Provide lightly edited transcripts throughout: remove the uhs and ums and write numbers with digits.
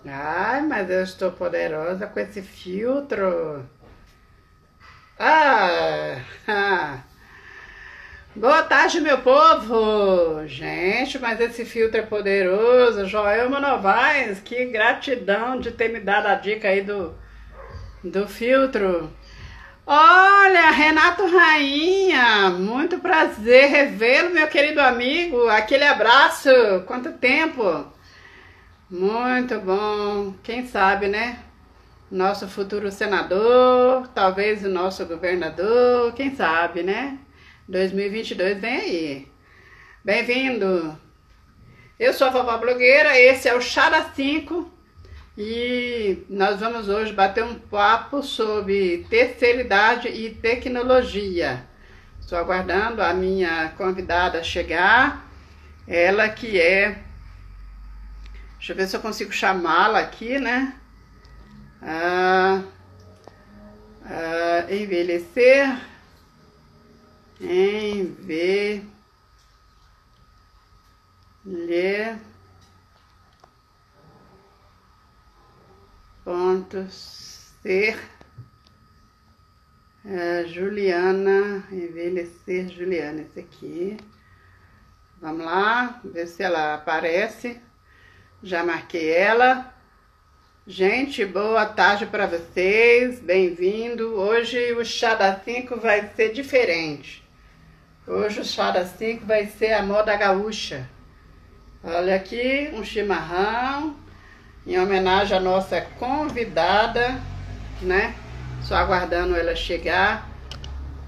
Ai, mas eu estou poderosa com esse filtro. Ah, ah. Boa tarde, meu povo! Gente, mas esse filtro é poderoso. Joelma Novaes, que gratidão de ter me dado a dica aí do filtro. Olha, Renato Rainha, muito prazer revê-lo, meu querido amigo. Aquele abraço, quanto tempo! Muito bom. Quem sabe, né? Nosso futuro senador, talvez o nosso governador, quem sabe, né? 2022 vem aí. Bem-vindo. Eu sou a Vovó Blogueira, esse é o Chá das 5 e nós vamos hoje bater um papo sobre terceira idade e tecnologia. Estou aguardando a minha convidada chegar, ela que é... Deixa eu ver se eu consigo chamá-la aqui, né? Envelhecer, ponto ser, Juliana, envelhecer Juliana, esse aqui. Vamos lá, ver se ela aparece. Já marquei ela. Gente, boa tarde para vocês, bem-vindo. Hoje o Chá das 5 vai ser diferente. Hoje o Chá das 5 vai ser a moda gaúcha. Olha aqui, um chimarrão, em homenagem à nossa convidada, né? Só aguardando ela chegar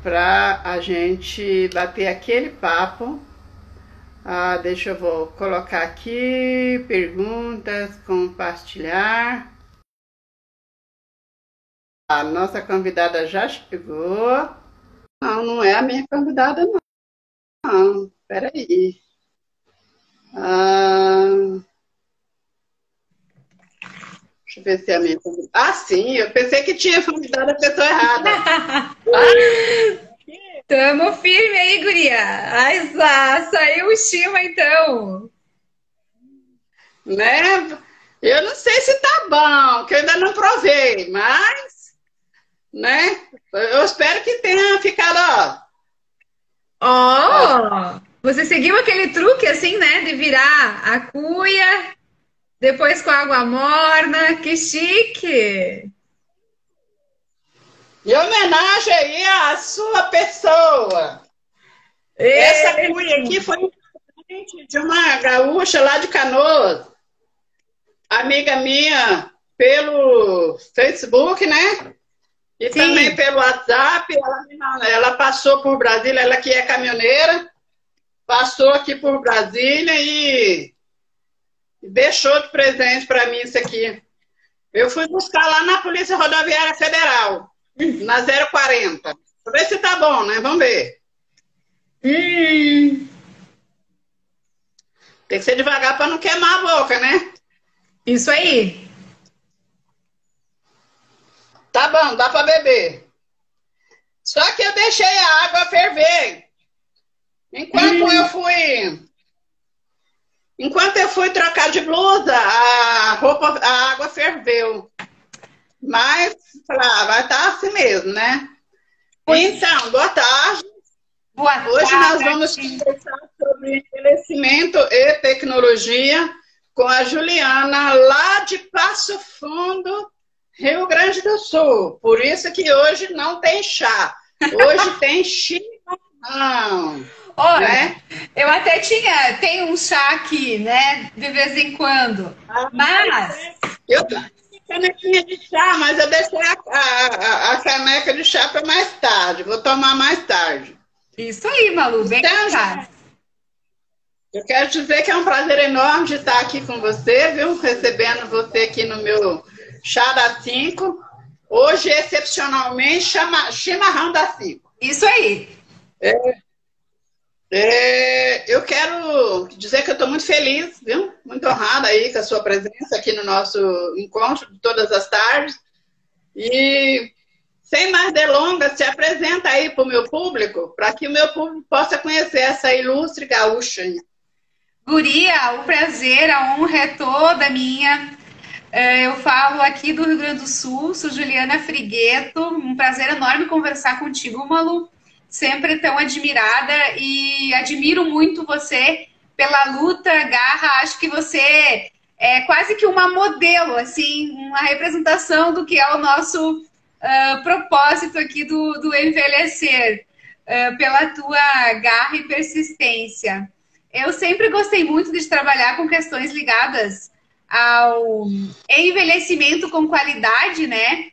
para a gente bater aquele papo. Deixa eu vou colocar aqui, perguntas, compartilhar. A nossa convidada já chegou. Não, não é a minha convidada, não. Peraí. Deixa eu ver se é a minha convidada. Sim, eu pensei que tinha convidado a pessoa errada. Tamo firme aí, guria. Ai, saiu o estima, então. Né? Eu não sei se tá bom, que eu ainda não provei, mas, né? Eu espero que tenha ficado, ó. Você seguiu aquele truque assim, né? De virar a cuia, depois com água morna. Que chique! Em homenagem aí à sua pessoa. Essa cuia aqui foi de uma gaúcha lá de Canoas, amiga minha pelo Facebook, né? E Sim. Também pelo WhatsApp. Ela passou por Brasília, ela que é caminhoneira, passou aqui por Brasília e deixou de presente para mim isso aqui. Eu fui buscar lá na Polícia Rodoviária Federal, na 040. Pra ver se tá bom, né? Vamos ver. Tem que ser devagar para não queimar a boca, né? Isso aí. Tá bom, dá para beber. Só que eu deixei a água ferver. Enquanto eu fui trocar de blusa, a água ferveu. Mas, vai estar assim mesmo, né? Então, boa tarde. Hoje nós vamos conversar sobre envelhecimento e tecnologia com a Juliana, lá de Passo Fundo, Rio Grande do Sul. Por isso que hoje não tem chá. Hoje tem chimarrão. Olha, né? Eu até tem um chá aqui, né? De vez em quando. Mas... Eu tenho canequinha de chá, mas eu deixei a caneca de chá para mais tarde. Vou tomar mais tarde. Isso aí, Malu. Bem então, eu quero dizer que é um prazer enorme de estar aqui com você, viu? Recebendo você aqui no meu Chá das 5. Hoje, excepcionalmente, chimarrão das 5. Isso aí. Eu quero dizer que eu estou muito feliz, viu? Muito honrada aí com a sua presença aqui no nosso encontro de todas as tardes. E, sem mais delongas, se apresenta aí para o meu público, para que o meu público possa conhecer essa ilustre gaúcha. Guria, o prazer, a honra é toda minha. Eu falo aqui do Rio Grande do Sul, sou Juliana Frigueto, um prazer enorme conversar contigo, Malu. Sempre tão admirada e admiro muito você pela luta, garra. Acho que você é quase que uma modelo, assim, uma representação do que é o nosso propósito aqui do envelhecer, pela tua garra e persistência. Eu sempre gostei muito de trabalhar com questões ligadas ao envelhecimento com qualidade, né?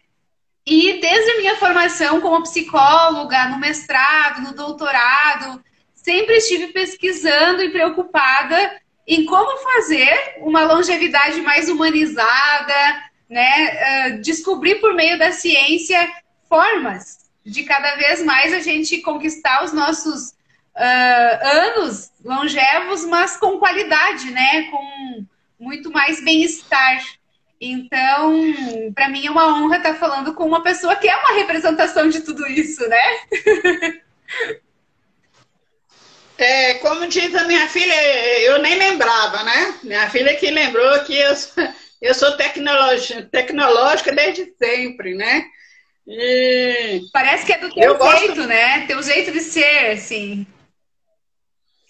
E desde a minha formação como psicóloga, no mestrado, no doutorado, sempre estive pesquisando e preocupada em como fazer uma longevidade mais humanizada, né? Descobrir por meio da ciência formas de cada vez mais a gente conquistar os nossos anos longevos, mas com qualidade, né? Com muito mais bem-estar. Então, para mim é uma honra estar falando com uma pessoa que é uma representação de tudo isso, né? Como diz a minha filha, eu nem lembrava, né? Minha filha que lembrou que eu sou tecnológica desde sempre, né? E parece que é do teu jeito, né? Teu jeito de ser, assim.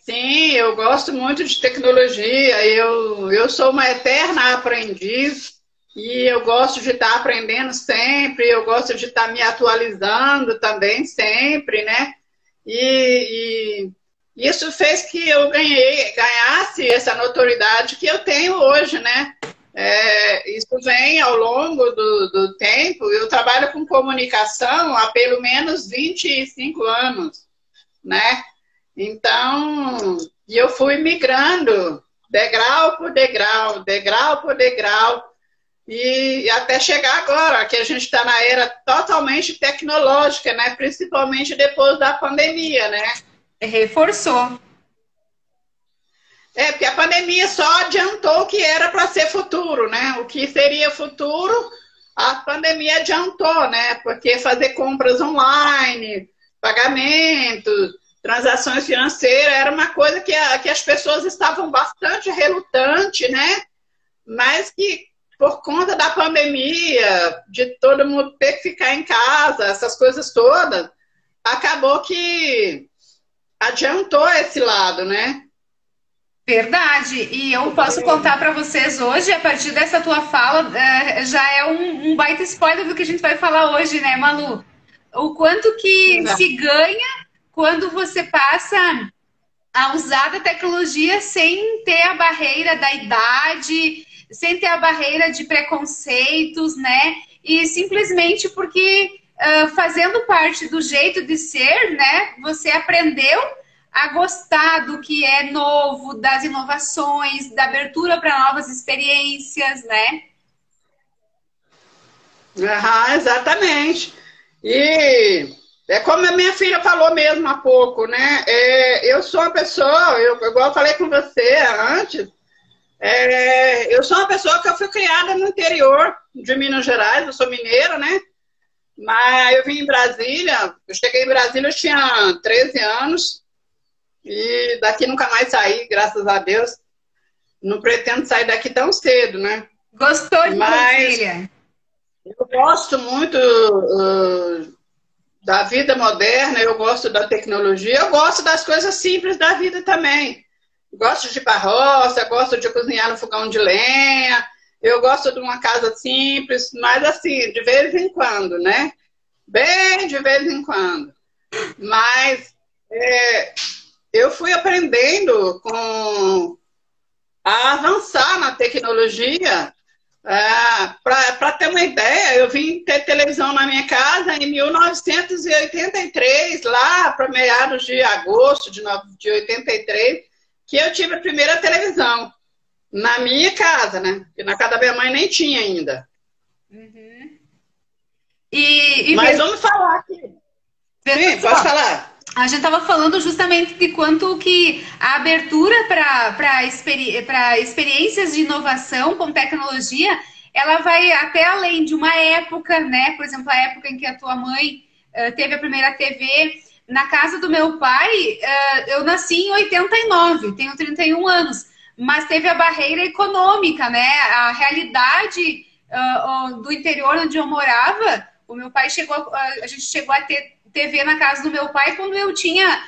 Sim, eu gosto muito de tecnologia, eu sou uma eterna aprendiz e eu gosto de estar aprendendo sempre, eu gosto de estar me atualizando também sempre, né? E isso fez que eu ganhasse essa notoriedade que eu tenho hoje, né? Isso vem ao longo do tempo. Eu trabalho com comunicação há pelo menos 25 anos, né? Então, eu fui migrando degrau por degrau, degrau por degrau, e até chegar agora, que a gente está na era totalmente tecnológica, né? Principalmente depois da pandemia, né? Reforçou. Porque a pandemia só adiantou o que era para ser futuro, né? O que seria futuro, a pandemia adiantou, né? Porque fazer compras online, pagamentos, transações financeiras, era uma coisa que as pessoas estavam bastante relutantes, né? Mas que, por conta da pandemia, de todo mundo ter que ficar em casa, essas coisas todas, acabou que adiantou esse lado, né? Verdade. E eu posso contar para vocês hoje, a partir dessa tua fala, já é um baita spoiler do que a gente vai falar hoje, né, Malu? O quanto que Exato. se ganha quando você passa a usar a tecnologia sem ter a barreira da idade, sem ter a barreira de preconceitos, né? E simplesmente porque fazendo parte do jeito de ser, né? Você aprendeu a gostar do que é novo, das inovações, da abertura para novas experiências, né? Exatamente. E é como a minha filha falou mesmo há pouco, né? Eu sou uma pessoa, igual eu falei com você antes, eu sou uma pessoa que eu fui criada no interior de Minas Gerais, eu sou mineira, né? Mas eu vim em Brasília, eu cheguei em Brasília, eu tinha 13 anos, e daqui nunca mais saí, graças a Deus. Não pretendo sair daqui tão cedo, né? Gostou de Brasília? Eu gosto muito da vida moderna, eu gosto da tecnologia, eu gosto das coisas simples da vida também. Gosto de ir pra roça, gosto de cozinhar no fogão de lenha, eu gosto de uma casa simples, mas assim, de vez em quando, né? Bem de vez em quando. Mas eu fui aprendendo a avançar na tecnologia. Para ter uma ideia, eu vim ter televisão na minha casa em 1983, lá para meados de agosto de 83, que eu tive a primeira televisão na minha casa, né? Porque na casa da minha mãe nem tinha ainda. Uhum. Mas vamos falar aqui. Sim, pode falar. A gente estava falando justamente de quanto que a abertura para experiências de inovação com tecnologia, ela vai até além de uma época, né? Por exemplo, a época em que a tua mãe teve a primeira TV. Na casa do meu pai, eu nasci em 89, tenho 31 anos, mas teve a barreira econômica, né? A realidade do interior onde eu morava, o meu pai a gente chegou a ter TV na casa do meu pai quando eu tinha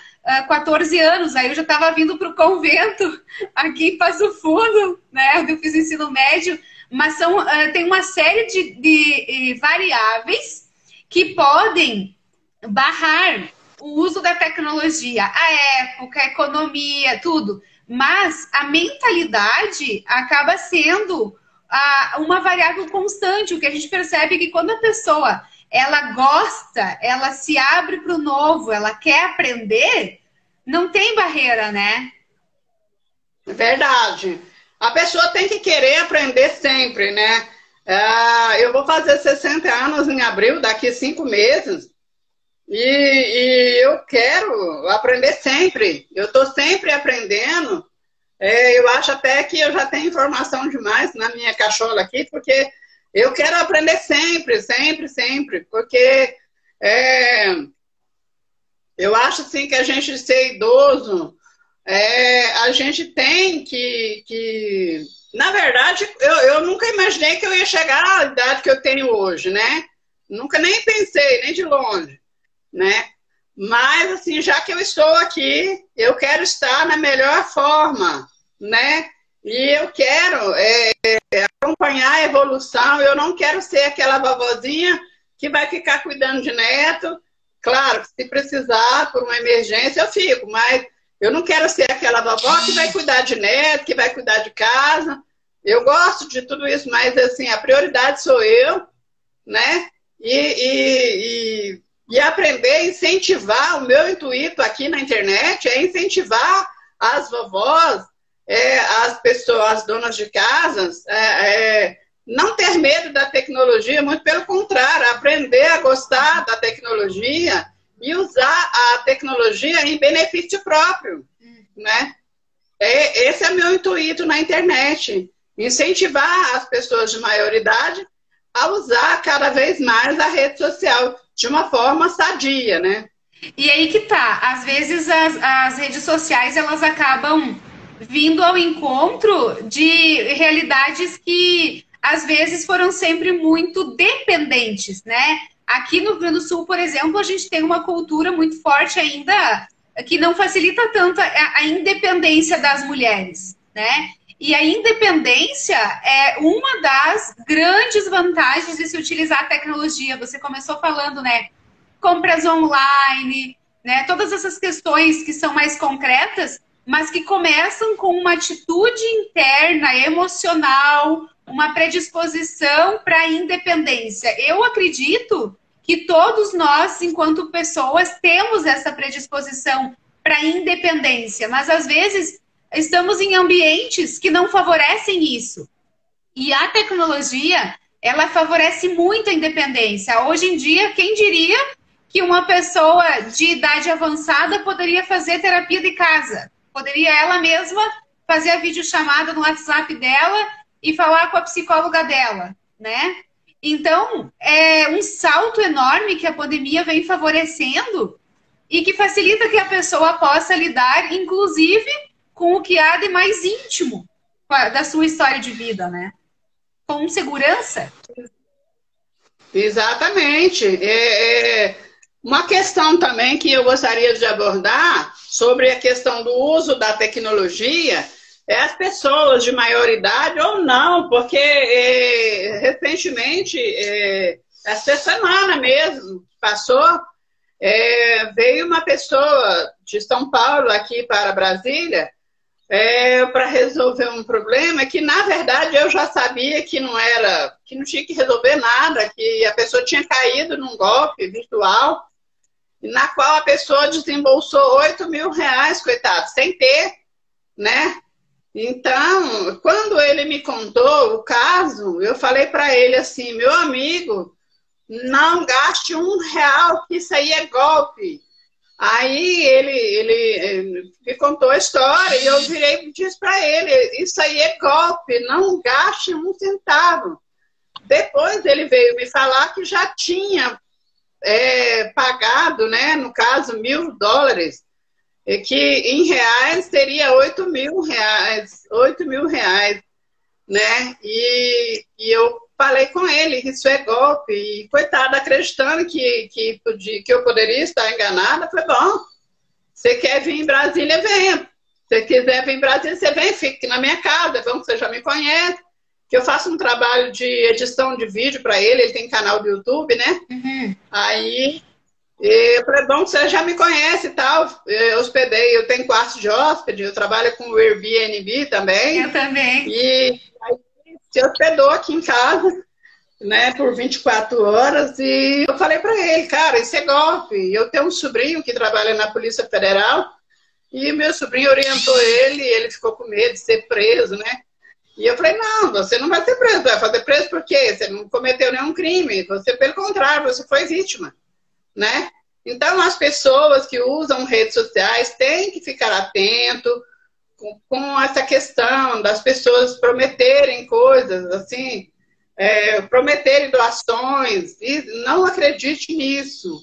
14 anos, aí eu já estava vindo para o convento aqui em Passo Fundo, né? Eu fiz ensino médio, mas tem uma série de variáveis que podem barrar o uso da tecnologia, a época, a economia, tudo. Mas a mentalidade acaba sendo uma variável constante. O que a gente percebe é que quando a pessoa ela gosta, ela se abre para o novo, ela quer aprender, não tem barreira, né? Verdade. A pessoa tem que querer aprender sempre, né? Eu vou fazer 60 anos em abril, daqui 5 meses. E eu quero aprender sempre. Eu estou sempre aprendendo. Eu acho até que eu já tenho informação demais na minha cachola aqui, porque eu quero aprender sempre, sempre, sempre. Porque eu acho assim que a gente ser idoso, a gente tem que... Na verdade, eu nunca imaginei que eu ia chegar à idade que eu tenho hoje, né? Nunca nem pensei, nem de longe, né? Mas, assim, já que eu estou aqui, eu quero estar na melhor forma, né? E eu quero acompanhar a evolução. Eu não quero ser aquela vovozinha que vai ficar cuidando de neto. Claro, se precisar, por uma emergência, eu fico, mas eu não quero ser aquela vovó que vai cuidar de neto, que vai cuidar de casa. Eu gosto de tudo isso, mas, assim, a prioridade sou eu, né? E aprender, incentivar, o meu intuito aqui na internet é incentivar as vovós, as pessoas, as donas de casas, não ter medo da tecnologia, muito pelo contrário, aprender a gostar da tecnologia e usar a tecnologia em benefício próprio, né? Esse é o meu intuito na internet, incentivar as pessoas de maior idade a usar cada vez mais a rede social de uma forma sadia, né? E aí que tá, às vezes as redes sociais elas acabam vindo ao encontro de realidades que às vezes foram sempre muito dependentes, né? Aqui no Rio Grande do Sul, por exemplo, a gente tem uma cultura muito forte ainda que não facilita tanto a independência das mulheres, né? E a independência é uma das grandes vantagens de se utilizar a tecnologia. Você começou falando, né? Compras online, né? Todas essas questões que são mais concretas, mas que começam com uma atitude interna, emocional, uma predisposição para a independência. Eu acredito que todos nós, enquanto pessoas, temos essa predisposição para a independência, mas às vezes estamos em ambientes que não favorecem isso. E a tecnologia, ela favorece muito a independência. Hoje em dia, quem diria que uma pessoa de idade avançada poderia fazer terapia de casa? Poderia ela mesma fazer a videochamada no WhatsApp dela e falar com a psicóloga dela, né? Então, é um salto enorme que a pandemia vem favorecendo e que facilita que a pessoa possa lidar, inclusive, com o que há de mais íntimo da sua história de vida, né? Com segurança. Exatamente. Uma questão também que eu gostaria de abordar sobre a questão do uso da tecnologia é as pessoas de maior idade ou não, porque recentemente, essa semana mesmo, passou, veio uma pessoa de São Paulo aqui para Brasília para resolver um problema que, na verdade, eu já sabia que não tinha que resolver nada, que a pessoa tinha caído num golpe virtual, na qual a pessoa desembolsou R$ 8.000, coitado, sem ter, né? Então, quando ele me contou o caso, eu falei para ele assim, meu amigo, não gaste R$ 1, que isso aí é golpe. Aí ele me contou a história e eu virei e disse para ele, isso aí é golpe, não gaste um centavo. Depois ele veio me falar que já tinha pagado, né, no caso, $1.000, que em reais seria R$ 8.000, né? E eu falei com ele que isso é golpe, e coitado, acreditando que eu poderia estar enganada. Eu falei, bom, você quer vir em Brasília, venha. Se você quiser vir em Brasília, você vem, fique na minha casa, vamos, você já me conhece. Que eu faço um trabalho de edição de vídeo para ele tem canal do YouTube, né? Uhum. Aí eu falei, bom, você já me conhece e tal. Eu hospedei, eu tenho quarto de hóspede, eu trabalho com o Airbnb também. Eu também. E aí se hospedou aqui em casa, né, por 24 horas. E eu falei para ele, cara, isso é golpe. Eu tenho um sobrinho que trabalha na Polícia Federal e meu sobrinho orientou ele ficou com medo de ser preso, né? E eu falei, não, você não vai ser preso. Vai fazer preso por quê? Você não cometeu nenhum crime. Você, pelo contrário, você foi vítima, né? Então, as pessoas que usam redes sociais têm que ficar atento com essa questão das pessoas prometerem coisas, assim, prometerem doações. E não acredite nisso.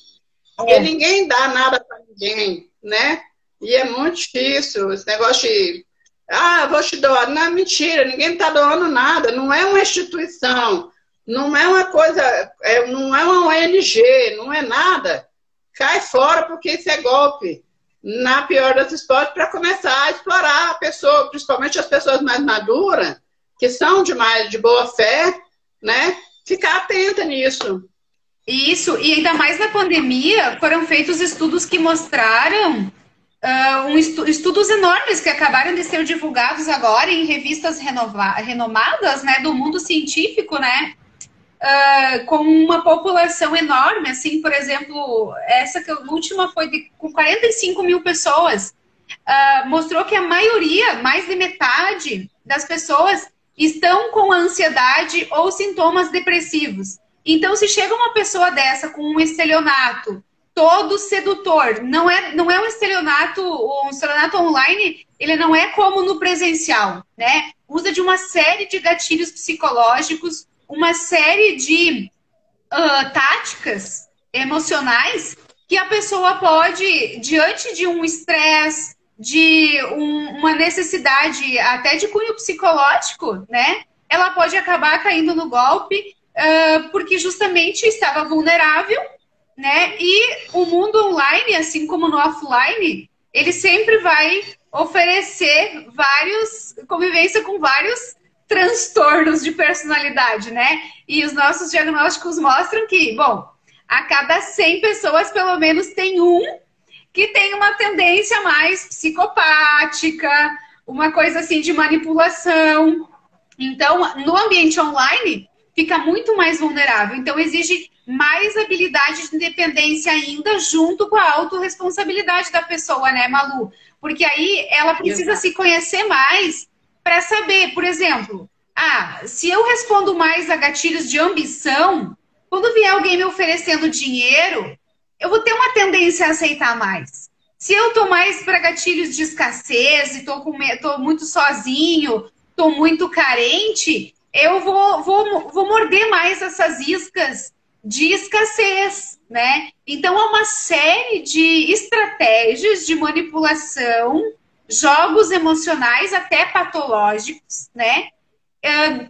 Porque ninguém dá nada para ninguém, né? E é muito difícil esse negócio de... Ah, vou te doar. Não, mentira, ninguém está doando nada. Não é uma instituição, não é uma coisa, não é uma ONG, não é nada. Cai fora porque isso é golpe. Na pior das hipóteses, para começar a explorar a pessoa, principalmente as pessoas mais maduras, que são de boa fé, né? Ficar atenta nisso. Isso, e ainda mais na pandemia, foram feitos estudos que mostraram... estudos enormes que acabaram de ser divulgados agora em revistas renomadas, né, do mundo científico, né, com uma população enorme, assim, por exemplo, a última foi com 45 mil pessoas, mostrou que a maioria, mais de metade das pessoas estão com ansiedade ou sintomas depressivos. Então, se chega uma pessoa dessa com um estelionato, todo sedutor. Não é um estelionato online, ele não é como no presencial, né? Usa de uma série de gatilhos psicológicos, uma série de táticas emocionais que a pessoa pode, diante de um estresse, de uma necessidade até de cunho psicológico, né? Ela pode acabar caindo no golpe porque justamente estava vulnerável, né? E o mundo online, assim como no offline, ele sempre vai oferecer convivência com vários transtornos de personalidade, né? E os nossos diagnósticos mostram que, bom, a cada 100 pessoas, pelo menos tem um que tem uma tendência mais psicopática, uma coisa assim de manipulação. Então, no ambiente online, fica muito mais vulnerável. Então, exige mais habilidade de independência ainda, junto com a autorresponsabilidade da pessoa, né, Malu? Porque aí ela precisa se conhecer mais para saber, por exemplo, se eu respondo mais a gatilhos de ambição, quando vier alguém me oferecendo dinheiro, eu vou ter uma tendência a aceitar mais. Se eu tô mais para gatilhos de escassez, e tô muito sozinho, tô muito carente, eu vou morder mais essas iscas de escassez, né? Então, há uma série de estratégias de manipulação, jogos emocionais até patológicos, né?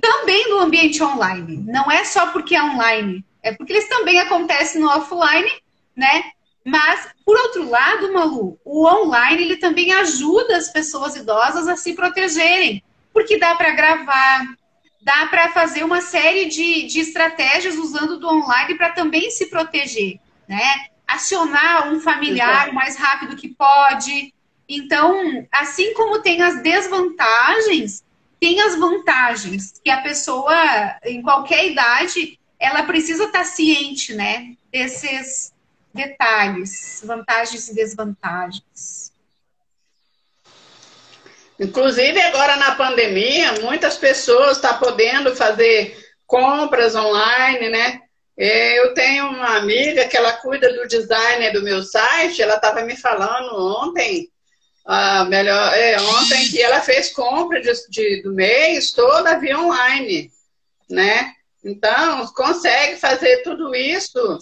Também no ambiente online. Não é só porque é online, é porque eles também acontecem no offline, né? Mas, por outro lado, Malu, o online ele também ajuda as pessoas idosas a se protegerem, porque dá para gravar, dá para fazer uma série de estratégias usando do online para também se proteger, né? Acionar um familiar o mais rápido que pode. Então, assim como tem as desvantagens, tem as vantagens, que a pessoa, em qualquer idade, ela precisa estar ciente, né? Desses detalhes, vantagens e desvantagens. Inclusive, agora na pandemia, muitas pessoas estão podendo fazer compras online, né? Eu tenho uma amiga que ela cuida do design do meu site, ela estava me falando ontem, ontem que ela fez compra do mês toda via online, né? Então, consegue fazer tudo isso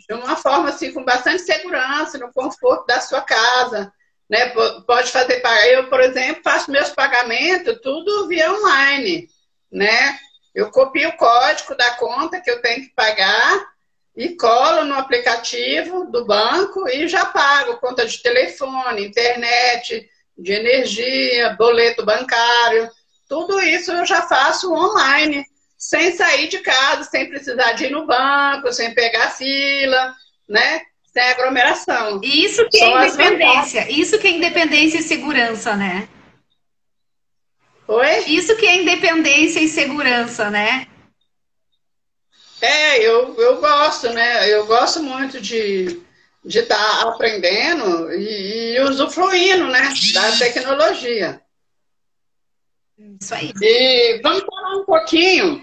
de uma forma assim, com bastante segurança, no conforto da sua casa. Né? Pode fazer, eu, por exemplo, faço meus pagamentos tudo via online, né? Eu copio o código da conta que eu tenho que pagar e colo no aplicativo do banco e já pago conta de telefone, internet, de energia, boleto bancário. Tudo isso eu já faço online, sem sair de casa, sem precisar de ir no banco, sem pegar fila, né? Sem aglomeração. Isso que é independência. Isso que é independência e segurança, né? Oi? Isso que é independência e segurança, né? Eu gosto, né? Eu gosto muito de estar aprendendo e usufruindo, né? Da tecnologia. Isso aí. E vamos falar um pouquinho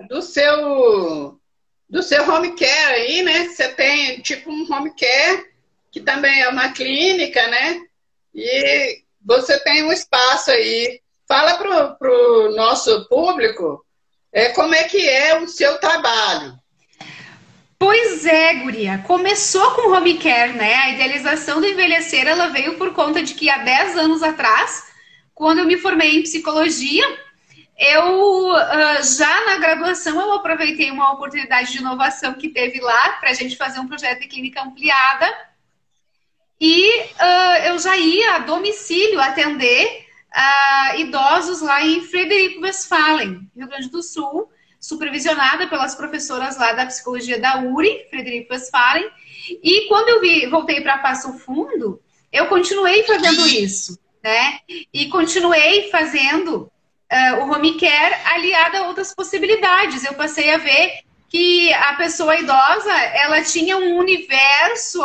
do seu home care aí, né? Você tem tipo um home care, que também é uma clínica, né? E você tem um espaço aí. Fala para o nosso público como é que é o seu trabalho. Pois é, guria. Começou com home care, né? A idealização do envelhecer, ela veio por conta de que há 10 anos atrás, quando eu me formei em psicologia, eu já na graduação eu aproveitei uma oportunidade de inovação que teve lá para a gente fazer um projeto de clínica ampliada e eu já ia a domicílio atender idosos lá em Frederico Westphalen, Rio Grande do Sul, supervisionada pelas professoras lá da psicologia da URI, Frederico Westphalen, e quando eu voltei para Passo Fundo, eu continuei fazendo isso, né? E continuei fazendo o home care aliado a outras possibilidades. Eu passei a ver que a pessoa idosa, ela tinha um universo,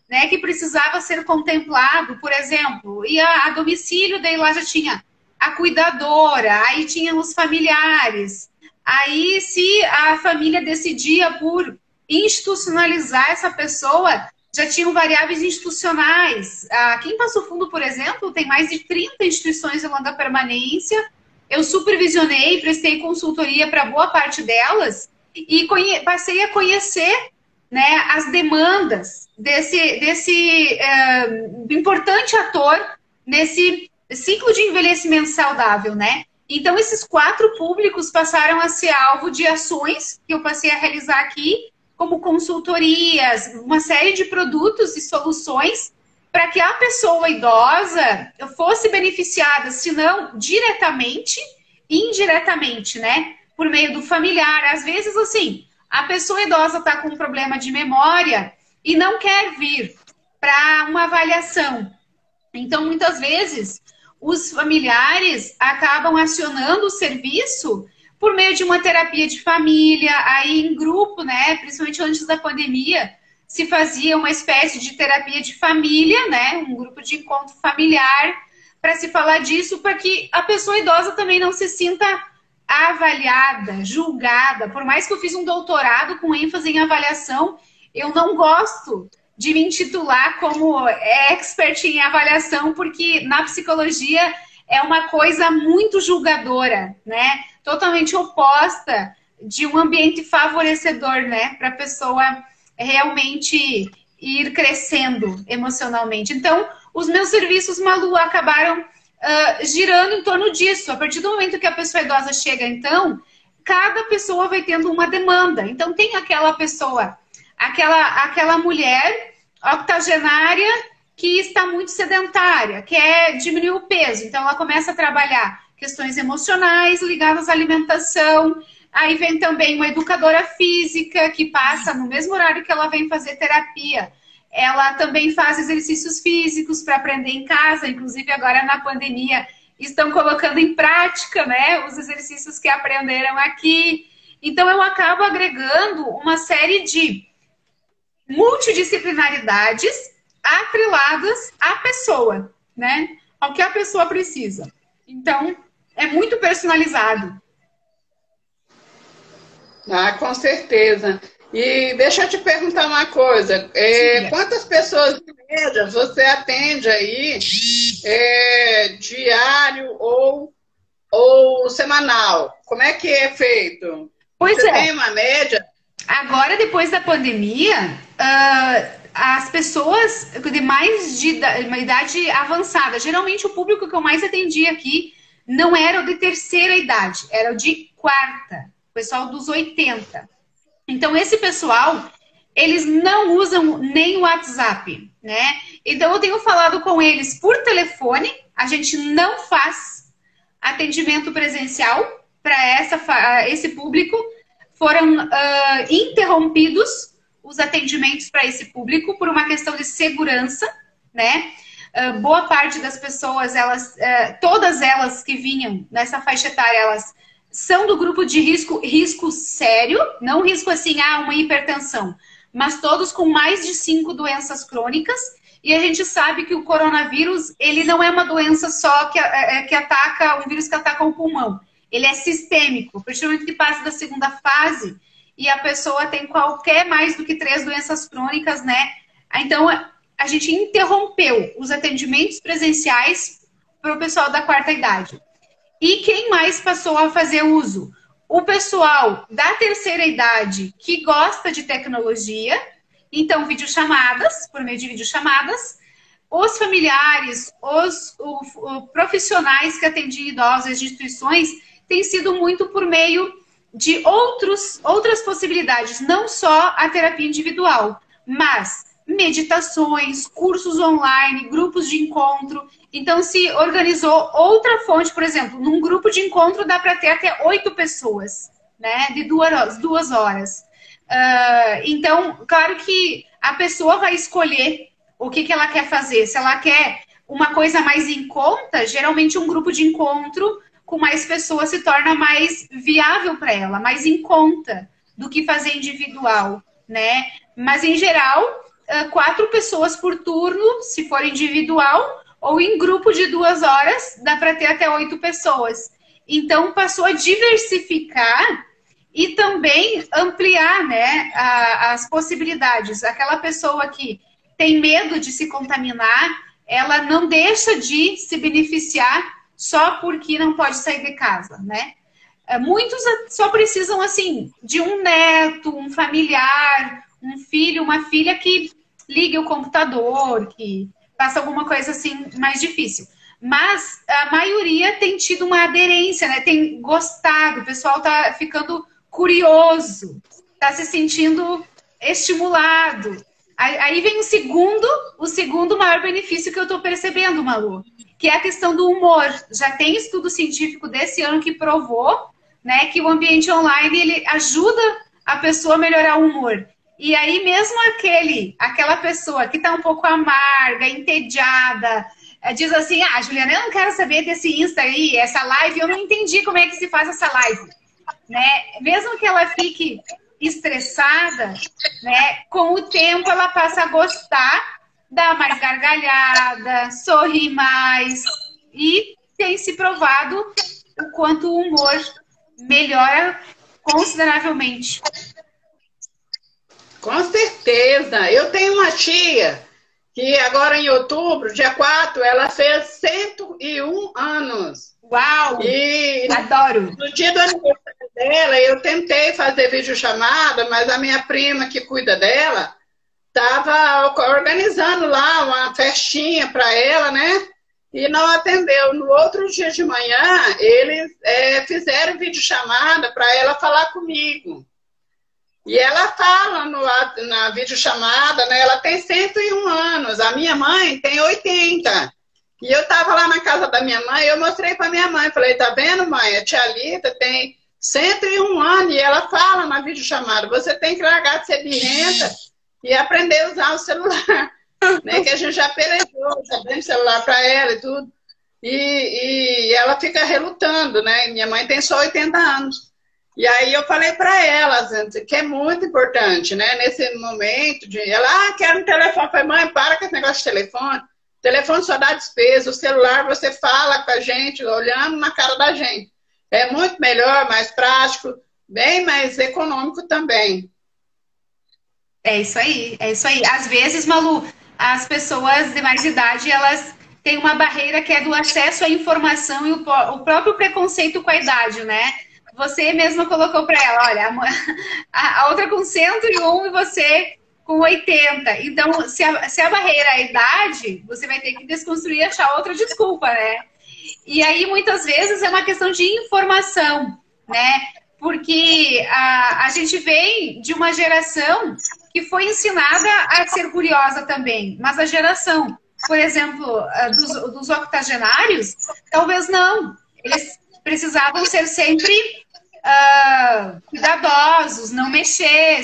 né, que precisava ser contemplado, por exemplo, ia a domicílio, daí lá já tinha a cuidadora, aí tinha os familiares. Aí, se a família decidia por institucionalizar essa pessoa, já tinham variáveis institucionais. Aqui em Passo Fundo, por exemplo, tem mais de 30 instituições de longa permanência. Eu supervisionei, prestei consultoria para boa parte delas e passei a conhecer, né, as demandas desse importante ator nesse ciclo de envelhecimento saudável, né? Então, esses 4 públicos passaram a ser alvo de ações que eu passei a realizar aqui, como consultorias, uma série de produtos e soluções para que a pessoa idosa fosse beneficiada, se não diretamente, indiretamente, né? Por meio do familiar. Às vezes, assim, a pessoa idosa está com um problema de memória e não quer vir para uma avaliação. Então, muitas vezes, os familiares acabam acionando o serviço por meio de uma terapia de família, aí em grupo, né? Principalmente antes da pandemia, se fazia uma espécie de terapia de família, né? Um grupo de encontro familiar para se falar disso, para que a pessoa idosa também não se sinta avaliada, julgada. Por mais que eu fiz um doutorado com ênfase em avaliação, eu não gosto de me intitular como expert em avaliação, porque na psicologia é uma coisa muito julgadora, né? Totalmente oposta de um ambiente favorecedor, né? Para a pessoa realmente ir crescendo emocionalmente. Então, os meus serviços, Malu, acabaram girando em torno disso. A partir do momento que a pessoa idosa chega, então, cada pessoa vai tendo uma demanda. Então, tem aquela pessoa, aquela mulher octogenária que está muito sedentária, quer diminuir o peso. Então, ela começa a trabalhar questões emocionais ligadas à alimentação. Aí vem também uma educadora física que passa no mesmo horário que ela vem fazer terapia. Ela também faz exercícios físicos para aprender em casa, inclusive agora na pandemia estão colocando em prática, né, os exercícios que aprenderam aqui. Então eu acabo agregando uma série de multidisciplinaridades atreladas à pessoa, né, ao que a pessoa precisa. Então é muito personalizado. Com certeza. E deixa eu te perguntar uma coisa. Quantas pessoas em média você atende aí diário ou semanal? Como é que é feito? Você tem uma média? Agora, depois da pandemia, as pessoas de uma idade avançada, geralmente o público que eu mais atendi aqui não era o de terceira idade, era o de quarta, o pessoal dos 80. Então, esse pessoal, eles não usam nem o WhatsApp, né? Então, eu tenho falado com eles por telefone, a gente não faz atendimento presencial para esse público. Foram interrompidos os atendimentos para esse público por uma questão de segurança, né? Boa parte das pessoas, todas elas que vinham nessa faixa etária, elas são do grupo de risco sério, não risco assim, uma hipertensão, mas todos com mais de 5 doenças crônicas. E a gente sabe que o coronavírus, ele não é uma doença só que ataca, um vírus que ataca o pulmão. Ele é sistêmico. A partir do momento que passa da segunda fase e a pessoa tem qualquer mais do que 3 doenças crônicas, né? Então, a gente interrompeu os atendimentos presenciais para o pessoal da quarta idade. E quem mais passou a fazer uso? O pessoal da terceira idade que gosta de tecnologia, então videochamadas, por meio de videochamadas, os familiares, os profissionais que atendiam idosos, as instituições, tem sido muito por meio de outras possibilidades, não só a terapia individual, mas meditações, cursos online, grupos de encontro. Então, se organizou outra fonte, por exemplo, num grupo de encontro dá para ter até 8 pessoas, né, de 2 horas. Então, claro que a pessoa vai escolher o que ela quer fazer. Se ela quer uma coisa mais em conta, geralmente um grupo de encontro com mais pessoas se torna mais viável para ela, mais em conta do que fazer individual, né? Mas, em geral, 4 pessoas por turno, se for individual, ou em grupo de 2 horas, dá para ter até 8 pessoas. Então, passou a diversificar e também ampliar, né, as possibilidades. Aquela pessoa que tem medo de se contaminar, ela não deixa de se beneficiar só porque não pode sair de casa, né? Muitos só precisam, assim, de um neto, um familiar, um filho, uma filha que ligue o computador, que faça alguma coisa assim mais difícil. Mas a maioria tem tido uma aderência, né? Tem gostado, o pessoal tá ficando curioso, tá se sentindo estimulado. Aí vem o segundo maior benefício que eu tô percebendo, Malu, que é a questão do humor. Já tem estudo científico desse ano que provou, né, que o ambiente online ele ajuda a pessoa a melhorar o humor. E aí mesmo aquela pessoa que está um pouco amarga, entediada, diz assim, Juliana, eu não quero saber desse Insta aí, essa live, eu não entendi como é que se faz essa live. Né? Mesmo que ela fique estressada, né, com o tempo ela passa a gostar, dar mais gargalhada, sorrir mais, e tem se provado o quanto o humor melhora consideravelmente. Com certeza. Eu tenho uma tia que agora em outubro, dia 4, ela fez 101 anos. Uau! E adoro! No dia do aniversário dela, eu tentei fazer videochamada, mas a minha prima que cuida dela estava organizando lá uma festinha para ela, né? E não atendeu. No outro dia de manhã, eles fizeram videochamada para ela falar comigo. E ela fala na videochamada, né? Ela tem 101 anos, a minha mãe tem 80. E eu estava lá na casa da minha mãe, eu mostrei para minha mãe, falei, tá vendo, mãe? A tia Lita tem 101 anos e ela fala na videochamada, você tem que largar de ser birrenta e aprender a usar o celular. Né? Que a gente já pelejou, já deu o celular para ela e tudo. E ela fica relutando, né? Minha mãe tem só 80 anos. E aí eu falei para ela, que é muito importante, né? Nesse momento de ela, quero um telefone. Eu falei, mãe, para com esse negócio de telefone. O telefone só dá despesa, o celular você fala com a gente, olhando na cara da gente. É muito melhor, mais prático, bem mais econômico também. É isso aí, é isso aí. Às vezes, Malu, as pessoas de mais idade, elas têm uma barreira que é do acesso à informação e o próprio preconceito com a idade, né? Você mesma colocou para ela, olha, a outra com 101 e você com 80. Então, se a barreira é a idade, você vai ter que desconstruir e achar outra desculpa, né? E aí, muitas vezes, é uma questão de informação. né? Porque a gente vem de uma geração que foi ensinada a ser curiosa também, mas a geração, por exemplo, dos octogenários, talvez não. Eles precisavam ser sempre cuidadosos, não mexer,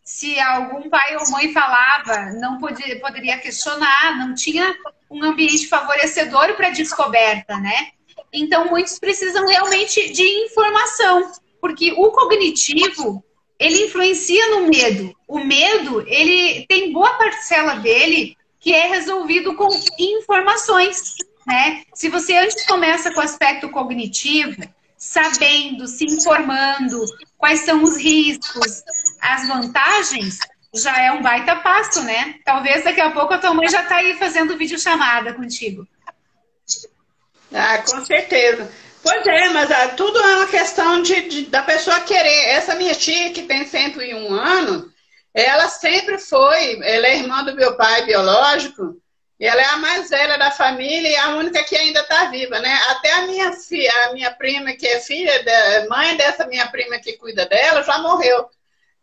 se algum pai ou mãe falava, não poderia questionar, não tinha um ambiente favorecedor para descoberta, né? Então, muitos precisam realmente de informação, porque o cognitivo, ele influencia no medo. O medo, ele tem boa parcela dele que é resolvido com informações, né? Se você antes começa com o aspecto cognitivo, sabendo, se informando, quais são os riscos, as vantagens, já é um baita passo, né? Talvez daqui a pouco a tua mãe já está aí fazendo videochamada contigo. Ah, com certeza. Pois é, mas tudo é uma questão da pessoa querer. Essa minha tia, que tem 101 anos, ela sempre foi, ela é irmã do meu pai biológico, e ela é a mais velha da família e a única que ainda está viva, né? Até a minha prima, que é mãe dessa minha prima que cuida dela, já morreu.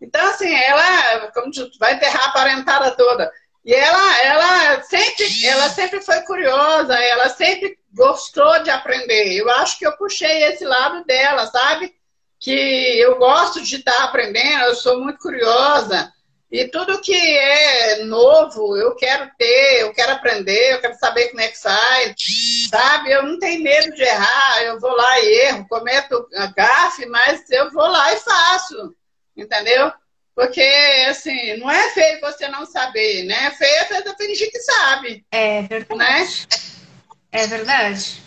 Então, assim, ela, como vai enterrar a parentada toda. E ela sempre foi curiosa, ela sempre gostou de aprender. Eu acho que eu puxei esse lado dela, sabe? Que eu gosto de estar aprendendo, eu sou muito curiosa. E tudo que é novo, eu quero ter, eu quero aprender, eu quero saber como é que faz, sabe? Eu não tenho medo de errar, eu vou lá e erro, cometo gafe, mas eu vou lá e faço, entendeu? Porque, assim, não é feio você não saber, né? É feio você fingir que sabe. É verdade. Né? É verdade.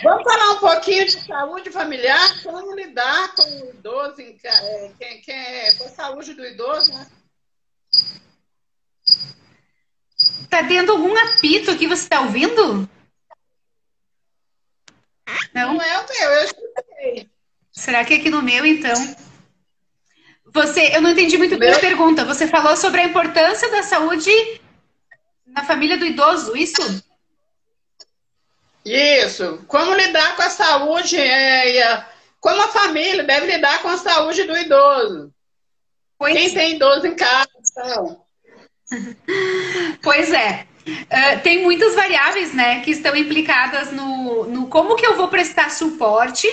Vamos falar um pouquinho de saúde familiar, como lidar com o idoso, com a saúde do idoso, né? Tá tendo algum apito aqui, você tá ouvindo? Não? Não é o meu, eu escutei. Será que é aqui no meu, então? Eu não entendi muito bem a pergunta. Você falou sobre a importância da saúde na família do idoso, isso? Isso. Como lidar com a saúde, como a família deve lidar com a saúde do idoso. Quem tem idoso em casa, então. Pois é. Tem muitas variáveis, né, que estão implicadas no como que eu vou prestar suporte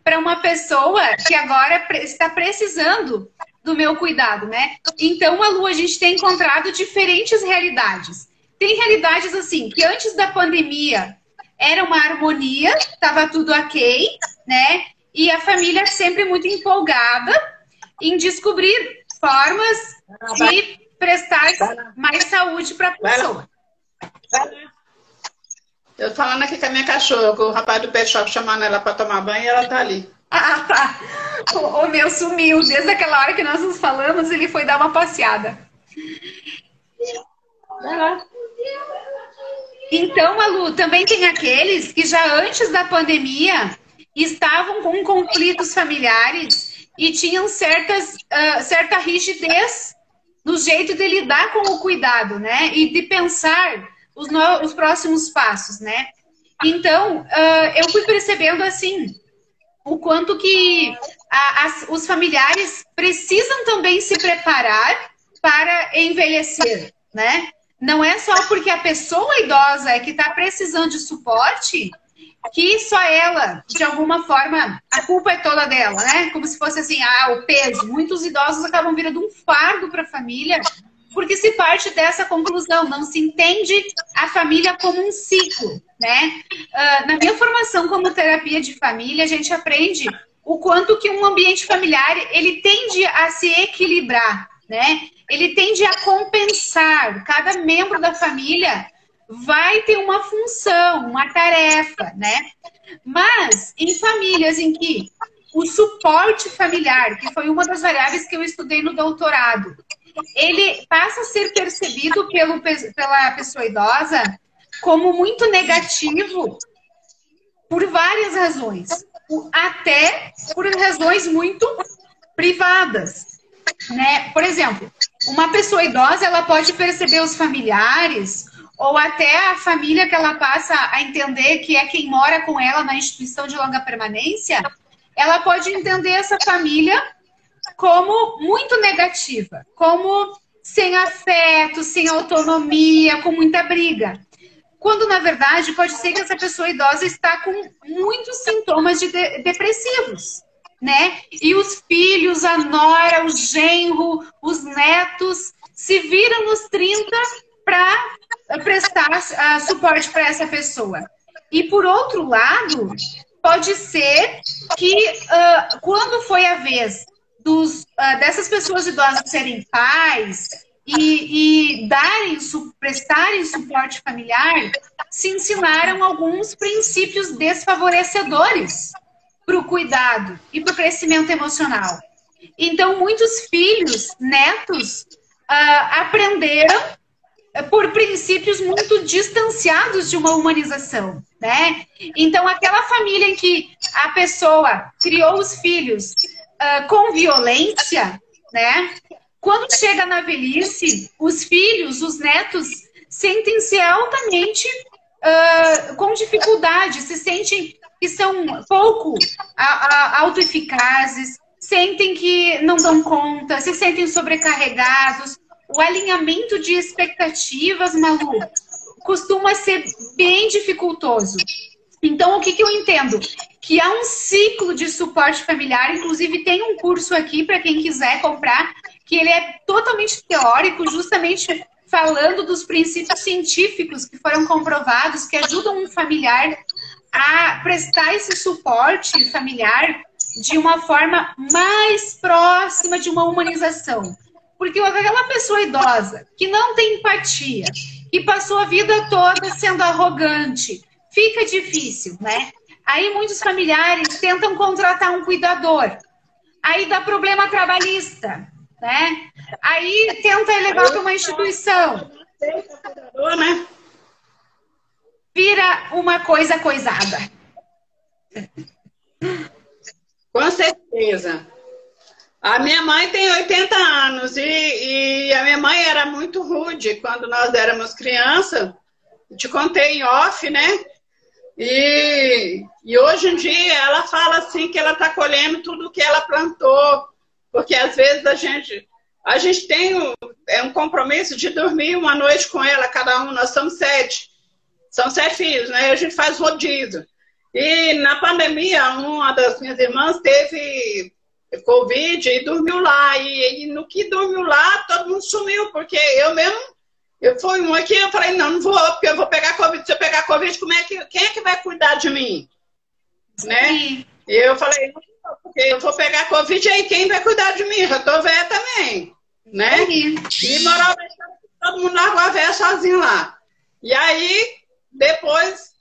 para uma pessoa que agora está precisando do meu cuidado, né? Então, Malu, a gente tem encontrado diferentes realidades. Tem realidades assim, que antes da pandemia era uma harmonia, estava tudo ok, né? E a família sempre muito empolgada em descobrir formas de prestar mais saúde para a pessoa. Eu tô falando aqui com a minha cachorra, o rapaz do pet shop chamando ela para tomar banho e ela tá ali. Ah, tá. O meu sumiu. Desde aquela hora que nós nos falamos, ele foi dar uma passeada. Vai lá. Então, Malu, também tem aqueles que já antes da pandemia estavam com conflitos familiares e tinham certa rigidez no jeito de lidar com o cuidado, né? E de pensar os próximos passos, né? Então, eu fui percebendo, assim, o quanto que os familiares precisam também se preparar para envelhecer, né? Não é só porque a pessoa idosa é que está precisando de suporte que só ela, de alguma forma, a culpa é toda dela, né? Como se fosse assim, o peso. Muitos idosos acabam virando um fardo para a família porque se parte dessa conclusão, não se entende a família como um ciclo, né? Na minha formação como terapia de família, a gente aprende o quanto que um ambiente familiar, ele tende a se equilibrar, né? Ele tende a compensar. Cada membro da família vai ter uma função, uma tarefa, né? Mas em famílias em que o suporte familiar, que foi uma das variáveis que eu estudei no doutorado, ele passa a ser percebido pela pessoa idosa como muito negativo por várias razões, até por razões muito privadas, né? Por exemplo, uma pessoa idosa, ela pode perceber os familiares ou até a família que ela passa a entender que é quem mora com ela na instituição de longa permanência ela pode entender essa família como muito negativa, como sem afeto, sem autonomia, com muita briga. Quando, na verdade, pode ser que essa pessoa idosa está com muitos sintomas depressivos, né? E os filhos, a nora, o genro, os netos se viram nos 30 para prestar suporte para essa pessoa. E, por outro lado, pode ser que quando foi a vez dessas pessoas idosas serem pais e prestarem suporte familiar, se ensinaram alguns princípios desfavorecedores para o cuidado e para o crescimento emocional. Então, muitos filhos, netos, aprenderam por princípios muito distanciados de uma humanização, né? Então, aquela família em que a pessoa criou os filhos com violência, né? Quando chega na velhice, os filhos, os netos, sentem-se altamente com dificuldade, se sentem que são pouco autoeficazes, sentem que não dão conta, se sentem sobrecarregados. O alinhamento de expectativas, Malu, costuma ser bem dificultoso. Então, o que eu entendo? Que há um ciclo de suporte familiar, inclusive tem um curso aqui para quem quiser comprar, que ele é totalmente teórico, justamente falando dos princípios científicos que foram comprovados, que ajudam um familiar a prestar esse suporte familiar de uma forma mais próxima de uma humanização. Porque aquela pessoa idosa que não tem empatia, que passou a vida toda sendo arrogante, fica difícil, né? Aí muitos familiares tentam contratar um cuidador. Aí dá problema trabalhista, né? Aí tenta levar para uma instituição. Vira uma coisa coisada. Com certeza. A minha mãe tem 80 anos e a minha mãe era muito rude quando nós éramos crianças. Te contei em off, né? E hoje em dia ela fala assim que ela está colhendo tudo que ela plantou. Porque às vezes a gente tem um compromisso de dormir uma noite com ela, cada um, nós somos 7. São 7 filhos, né? A gente faz rodízio. E na pandemia, uma das minhas irmãs teve Covid e dormiu lá. E no que dormiu lá, todo mundo sumiu, porque eu fui uma aqui, eu falei, não vou, porque eu vou pegar Covid. Se eu pegar Covid, quem é que vai cuidar de mim? Né? E eu falei, porque eu vou pegar Covid, aí quem vai cuidar de mim? Já tô velha também, né? E morava, todo mundo largou a véia sozinho lá. E aí, depois,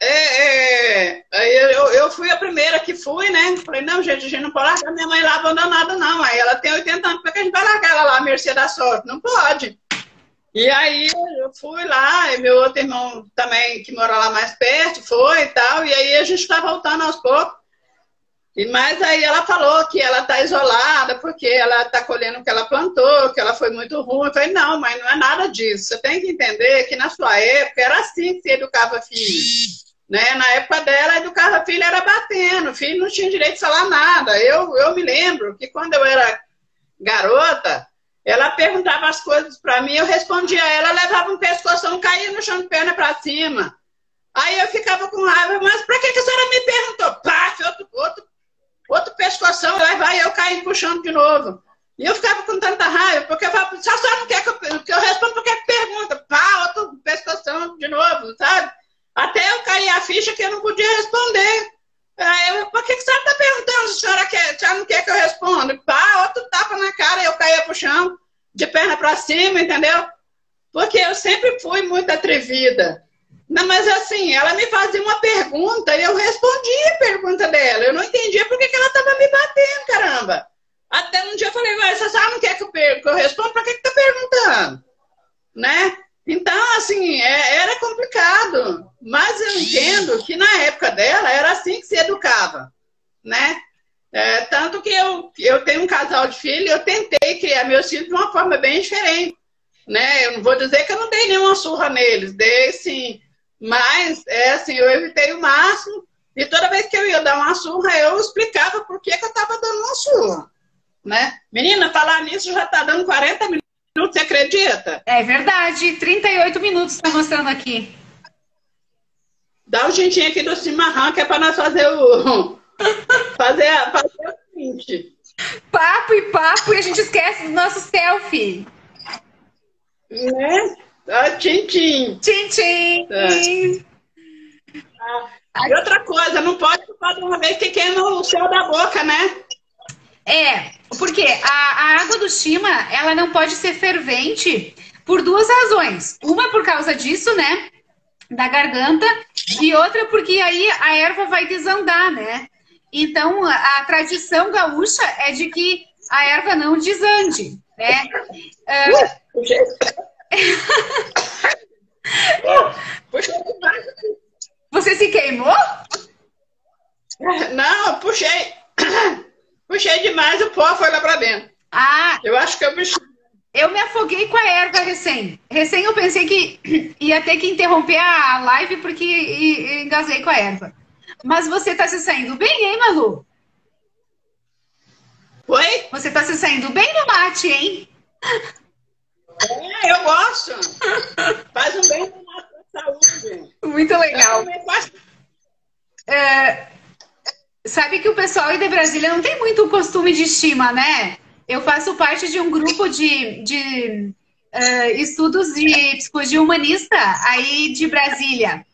eu fui a primeira que fui, né? Falei, não, gente, a gente não pode largar minha mãe lá abandonada, não. Aí ela tem 80 anos, por que a gente vai largar ela lá à mercê da sorte? Não pode. E aí eu fui lá, e meu outro irmão também, que mora lá mais perto, foi e tal, e aí a gente está voltando aos poucos. Mas aí ela falou que ela está isolada, porque ela está colhendo o que ela plantou, que ela foi muito ruim. Eu falei, não, mas não é nada disso. Você tem que entender que na sua época era assim que se educava filho. Né? Na época dela, educava filho era batendo, o filho não tinha direito de falar nada. Eu me lembro que quando eu era garota, ela perguntava as coisas para mim, eu respondia a ela, levava um pescoção, caía no chão de perna para cima. Aí eu ficava com raiva, mas para que a senhora me perguntou? Pá, outro pescoção, aí vai eu caí puxando de novo. E eu ficava com tanta raiva, porque eu falava, se a senhora não quer que eu responda, porque pergunta? Pá, outro pescoção de novo, sabe? Até eu cair a ficha que eu não podia responder. Aí por que a senhora está perguntando se a senhora não quer que eu responda? Pá, outro tapa na cara e eu caía pro chão, de perna para cima, entendeu? Porque eu sempre fui muito atrevida. Não, mas assim, ela me fazia uma pergunta e eu respondia a pergunta dela. Eu não entendia por que ela estava me batendo, caramba. Até um dia eu falei, mas se a senhora não quer que eu responda, para que está perguntando? Né? Então, assim, era complicado. Mas eu entendo que na época dela era assim que se educava. Né? Tanto que eu tenho um casal de filhos e eu tentei criar meus filhos de uma forma bem diferente. Né? Eu não vou dizer que eu não dei nenhuma surra neles. Dei, sim. Mas, assim, eu evitei o máximo E toda vez que eu ia dar uma surra, eu explicava por que eu estava dando uma surra, né? Menina, falar nisso já está dando 40 minutos, você acredita? É verdade, 38 minutos está mostrando aqui. Dá um jeitinho aqui do chimarrão, que é para nós fazer o... fazer o seguinte. Papo e a gente esquece do nosso selfie. Né? Tchim, tchim. Tchim, tchim. E outra coisa, não pode chupar de uma vez que queima o céu da boca, né? Porque a água do shima, ela não pode ser fervente por duas razões. Uma por causa disso, né? Da garganta. E outra porque aí a erva vai desandar, né? Então, a tradição gaúcha é de que a erva não desande, né? Você se queimou? Não, puxei. Puxei demais, o pó foi lá pra dentro. Eu acho que eu me afoguei com a erva recém. Recém eu pensei que ia ter que interromper a live porque engasguei com a erva. Mas você tá se saindo bem, hein, Malu? Oi? Você tá se saindo bem no mate, hein? Eu gosto. Faz um bem pra saúde. Muito legal. Sabe que o pessoal aí de Brasília não tem muito costume de shima, né? Eu faço parte de um grupo de estudos de psicologia humanista aí de Brasília.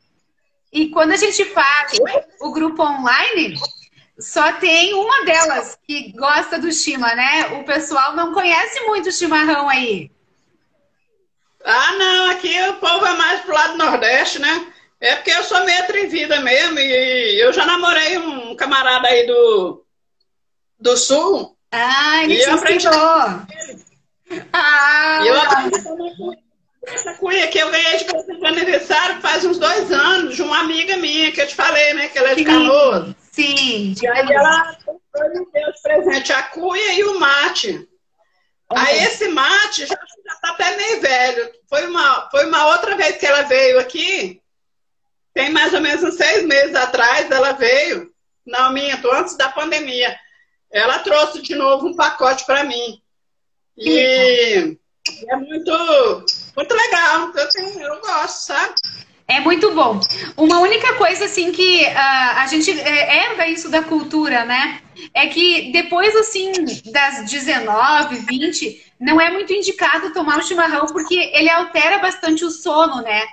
E quando a gente faz o grupo online, só tem uma delas que gosta do shima, né? O pessoal não conhece muito o chimarrão aí. Ah, não, aqui o povo é mais pro lado do Nordeste, né? É porque eu sou meio atrevida mesmo e eu já namorei um camarada aí do Sul. Ah, ele te ensinou. E eu aprendi essa cuia que eu ganhei de presente de aniversário faz uns 2 anos, de uma amiga minha, que eu te falei, né? Que ela é de Canoas. Sim. E aí ela me deu de presente a cuia e o mate. Aí esse mate já tá até meio velho. Foi uma outra vez que ela veio aqui, tem mais ou menos uns 6 meses atrás, ela veio. Não, minto, antes da pandemia. Ela trouxe de novo um pacote para mim. E é muito legal. Eu gosto, sabe? É muito bom. Uma única coisa, assim, que a gente herda isso da cultura, né? É que depois, assim, das 19, 20, não é muito indicado tomar o chimarrão, porque ele altera bastante o sono, né?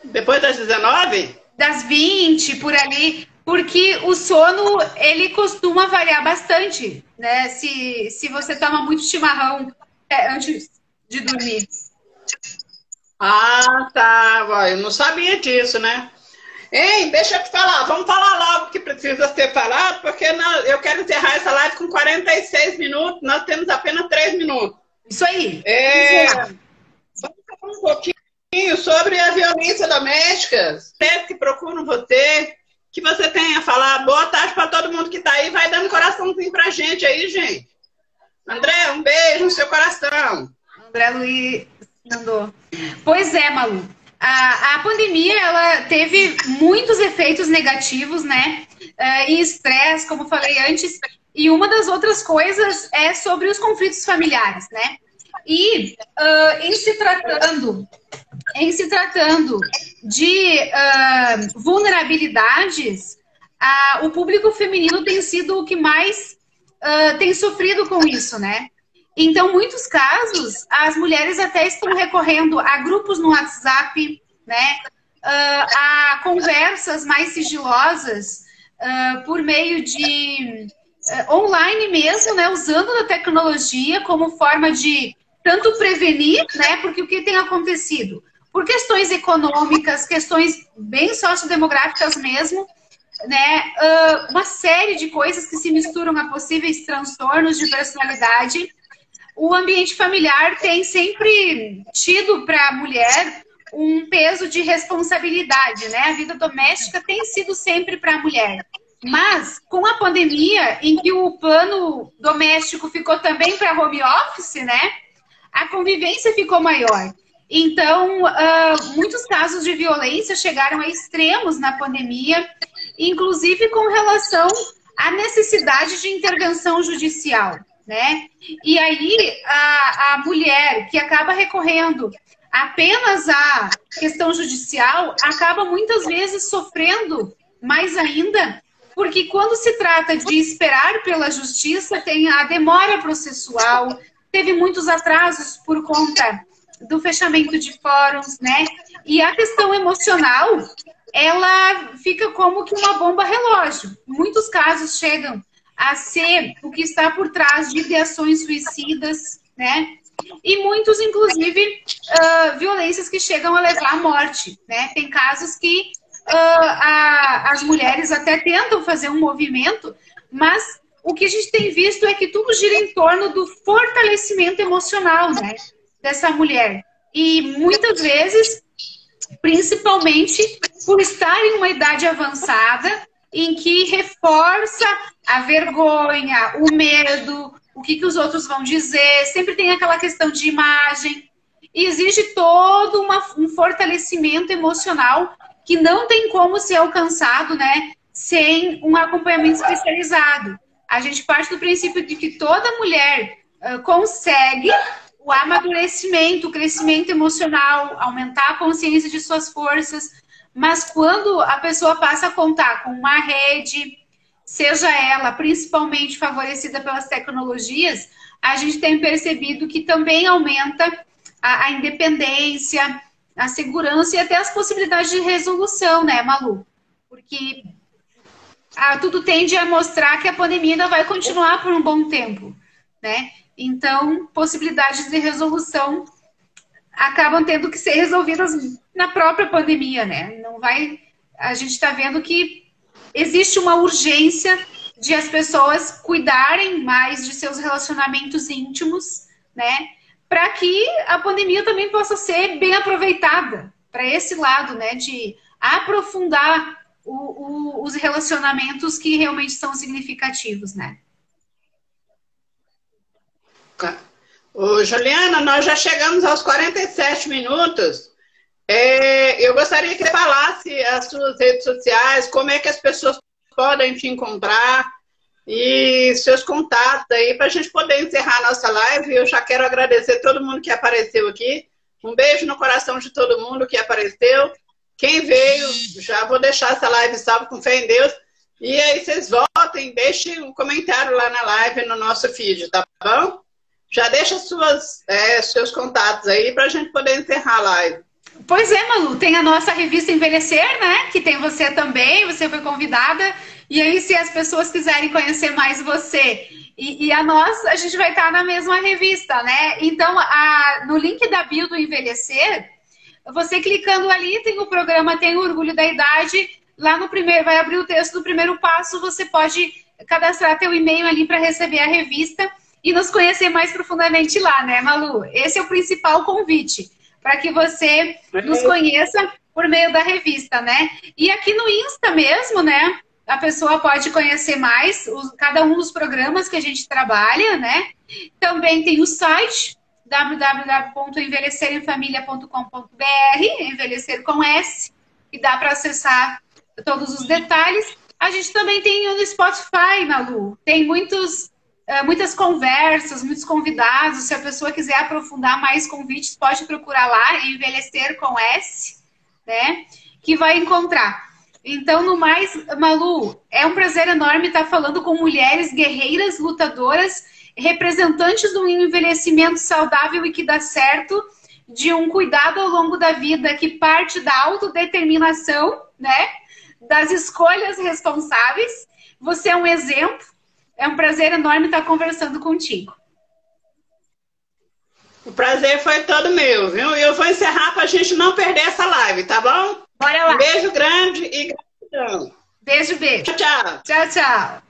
Depois das 19? Das 20, por ali. Porque o sono, ele costuma variar bastante, né? Se você toma muito chimarrão antes de dormir. Ah, tá. Eu não sabia disso, né? Hein, deixa eu te falar. Vamos falar logo o que precisa ser falado, porque eu quero encerrar essa live com 46 minutos. Nós temos apenas 3 minutos. Isso aí. Vamos falar um pouquinho sobre a violência doméstica. Vocês que procuram você, que você tenha a falar. Boa tarde para todo mundo que está aí. Vai dando coraçãozinho pra gente aí, gente. André, um beijo no seu coração. André Luiz mandou. Pois é, Malu. A pandemia, ela teve muitos efeitos negativos, né? E estresse, como falei antes. E uma das outras coisas é sobre os conflitos familiares, né? E em se tratando de vulnerabilidades, o público feminino tem sido o que mais tem sofrido com isso, né? Então, muitos casos, as mulheres até estão recorrendo a grupos no WhatsApp, né? A conversas mais sigilosas por meio de online mesmo, né? Usando a tecnologia como forma de tanto prevenir, né? Porque o que tem acontecido? Por questões econômicas, questões bem sociodemográficas mesmo, né? Uma série de coisas que se misturam a possíveis transtornos de personalidade. O ambiente familiar tem sempre tido para a mulher um peso de responsabilidade, né? A vida doméstica tem sido sempre para a mulher. Mas, com a pandemia, em que o plano doméstico ficou também para home office, né? A convivência ficou maior. Então, muitos casos de violência chegaram a extremos na pandemia, inclusive com relação à necessidade de intervenção judicial, né? E aí, a mulher que acaba recorrendo apenas à questão judicial acaba muitas vezes sofrendo mais ainda, porque quando se trata de esperar pela justiça, tem a demora processual, teve muitos atrasos por conta do fechamento de fóruns, né? E a questão emocional, ela fica como que uma bomba relógio. Muitos casos chegam a ser o que está por trás de ideações suicidas, né? E muitos, inclusive, violências que chegam a levar à morte, né? Tem casos que as mulheres até tentam fazer um movimento, mas o que a gente tem visto é que tudo gira em torno do fortalecimento emocional, né, dessa mulher. E muitas vezes, principalmente por estar em uma idade avançada, em que reforça a vergonha, o medo, o que os outros vão dizer, sempre tem aquela questão de imagem, e exige todo um fortalecimento emocional que não tem como ser alcançado, né, sem um acompanhamento especializado. A gente parte do princípio de que toda mulher consegue o amadurecimento, o crescimento emocional, aumentar a consciência de suas forças, mas quando a pessoa passa a contar com uma rede, seja ela principalmente favorecida pelas tecnologias, a gente tem percebido que também aumenta a independência, a segurança e até as possibilidades de resolução, né, Malu? Porque tudo tende a mostrar que a pandemia ainda vai continuar por um bom tempo, né? Então, possibilidades de resolução acabam tendo que ser resolvidas na própria pandemia, né? Não vai... A gente está vendo que existe uma urgência de as pessoas cuidarem mais de seus relacionamentos íntimos, né? Para que a pandemia também possa ser bem aproveitada para esse lado, né? De aprofundar os relacionamentos que realmente são significativos, né? Ô, Juliana, nós já chegamos aos 47 minutos. Eu gostaria que você falasse as suas redes sociais, como é que as pessoas podem te encontrar e seus contatos aí, para a gente poder encerrar a nossa live. Eu já quero agradecer todo mundo que apareceu aqui. Um beijo no coração de todo mundo que apareceu. Quem veio, já vou deixar essa live salva com fé em Deus. E aí vocês votem, deixem um comentário lá na live, no nosso feed, tá bom? Já deixa seus contatos aí para a gente poder encerrar a live. Pois é, Malu, tem a nossa revista Envelhecer, né? Que tem você também, você foi convidada. E aí, se as pessoas quiserem conhecer mais você e a nós, a gente vai estar na mesma revista, né? Então, no link da bio do Envelhecer, você clicando ali, tem o programa Tem Orgulho da Idade. Lá no primeiro, vai abrir o texto do primeiro passo, você pode cadastrar teu e-mail ali para receber a revista e nos conhecer mais profundamente lá, né, Malu? Esse é o principal convite, para que você nos conheça por meio da revista, né? E aqui no Insta mesmo, né? A pessoa pode conhecer mais cada um dos programas que a gente trabalha, né? Também tem o site www.envelheceremfamilia.com.br, envelhecer com S, e dá para acessar todos os detalhes. A gente também tem no Spotify, Malu. Tem muitas conversas, muitos convidados. Se a pessoa quiser aprofundar mais convites, pode procurar lá, Envelhecer com S, né? Que vai encontrar. Então, no mais, Malu, é um prazer enorme estar falando com mulheres guerreiras, lutadoras, representantes de um envelhecimento saudável e que dá certo, de um cuidado ao longo da vida que parte da autodeterminação, né? Das escolhas responsáveis. Você é um exemplo. É um prazer enorme estar conversando contigo. O prazer foi todo meu, viu? E eu vou encerrar para a gente não perder essa live, tá bom? Bora lá. Um beijo grande e gratidão. Beijo, beijo. Tchau, tchau. Tchau, tchau.